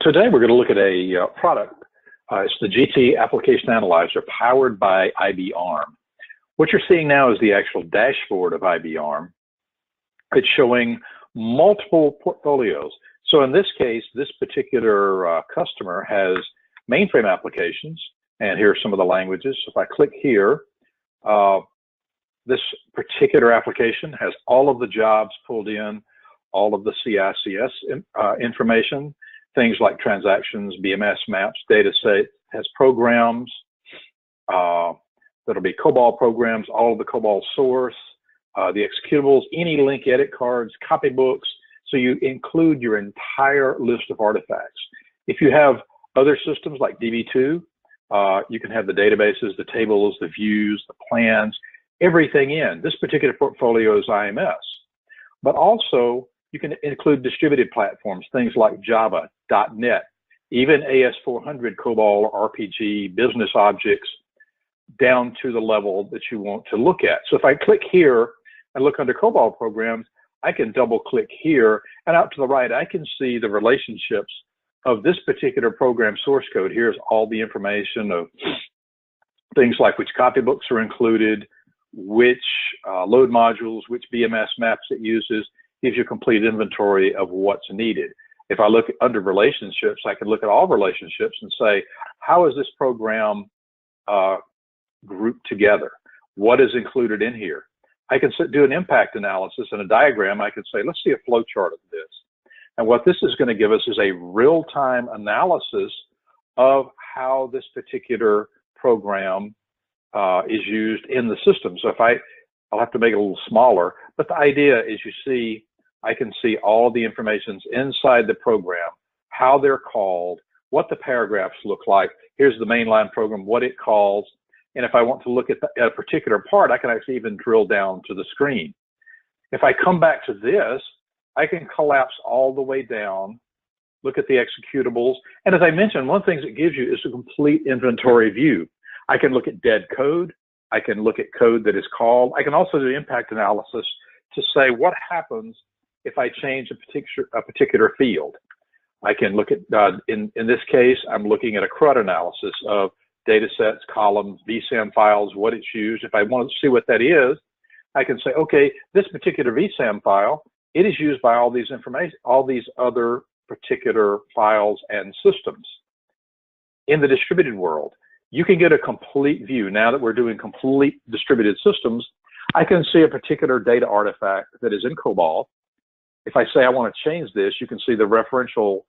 Today we're going to look at a product. It's the GT Application Analyzer powered by IBARM. What you're seeing now is the actual dashboard of IBARM. It's showing multiple portfolios. So in this case, this particular customer has mainframe applications, and here are some of the languages. If I click here, this particular application has all of the jobs pulled in, all of the CICS information, things like transactions, BMS maps, data set, has programs, that'll be COBOL programs, all of the COBOL source, the executables, any link edit cards, copybooks. So you include your entire list of artifacts. If you have other systems like DB2, you can have the databases, the tables, the views, the plans, everything in. This particular portfolio is IMS, but also you can include distributed platforms, things like Java, .NET, even AS400, COBOL, RPG, business objects, down to the level that you want to look at. So if I click here and look under COBOL programs, I can double click here, and out to the right, I can see the relationships of this particular program source code. Here's all the information of things like which copybooks are included, which load modules, which BMS maps it uses, gives you a complete inventory of what's needed. If I look under relationships, I can look at all relationships and say, how is this program grouped together? What is included in here? I can do an impact analysis and a diagram. I can say, let's see a flow chart of this. And what this is going to give us is a real-time analysis of how this particular program is used in the system. So if I'll have to make it a little smaller, but the idea is you see, I can see all the informations inside the program, how they're called, what the paragraphs look like. Here's the mainline program, what it calls. And if I want to look at a particular part, I can actually even drill down to the screen. If I come back to this, I can collapse all the way down, look at the executables. And as I mentioned, one of the things it gives you is a complete inventory view. I can look at dead code. I can look at code that is called. I can also do impact analysis to say what happens if I change a particular field. I can look at, in this case, I'm looking at a CRUD analysis of data sets, columns, vSAM files, what it's used. If I want to see what that is, I can say, okay, this particular vSAM file, it is used by all these information, all these other particular files and systems. In the distributed world, you can get a complete view. Now that we're doing complete distributed systems, I can see a particular data artifact that is in COBOL. If I say I want to change this, you can see the referential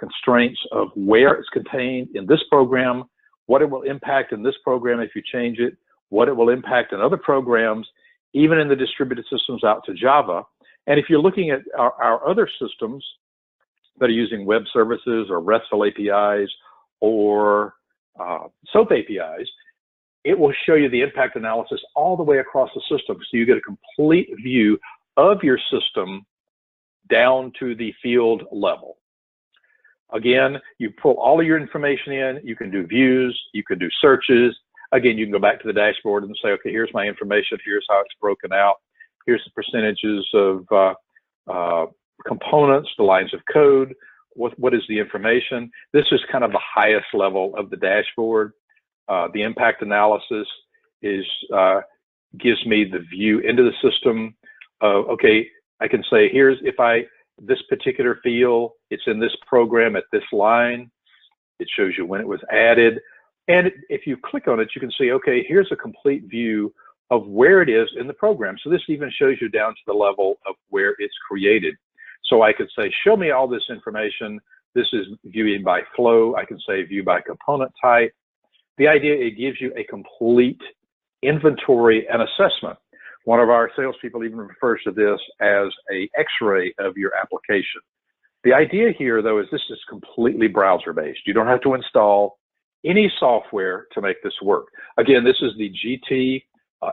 constraints of where it's contained in this program, what it will impact in this program if you change it, what it will impact in other programs, even in the distributed systems out to Java. And if you're looking at our other systems that are using web services or RESTful APIs or SOAP APIs, it will show you the impact analysis all the way across the system. So you get a complete view of your system down to the field level. Again, you pull all of your information in, you can do views, you can do searches. Again, you can go back to the dashboard and say, okay, here's my information, here's how it's broken out, here's the percentages of components, the lines of code, what is the information. This is kind of the highest level of the dashboard. The impact analysis is gives me the view into the system. Okay, I can say, here's this particular field, it's in this program at this line. It shows you when it was added. And if you click on it, you can see, okay, here's a complete view of where it is in the program. So this even shows you down to the level of where it's created. So I could say, show me all this information. This is viewing by flow. I can say view by component type. The idea, it gives you a complete inventory and assessment. One of our salespeople even refers to this as a X-ray of your application. The idea here, though, is this is completely browser-based. You don't have to install any software to make this work. Again, this is the GT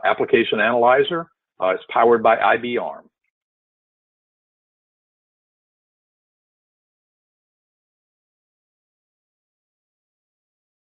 Application Analyzer. It's powered by IBARM.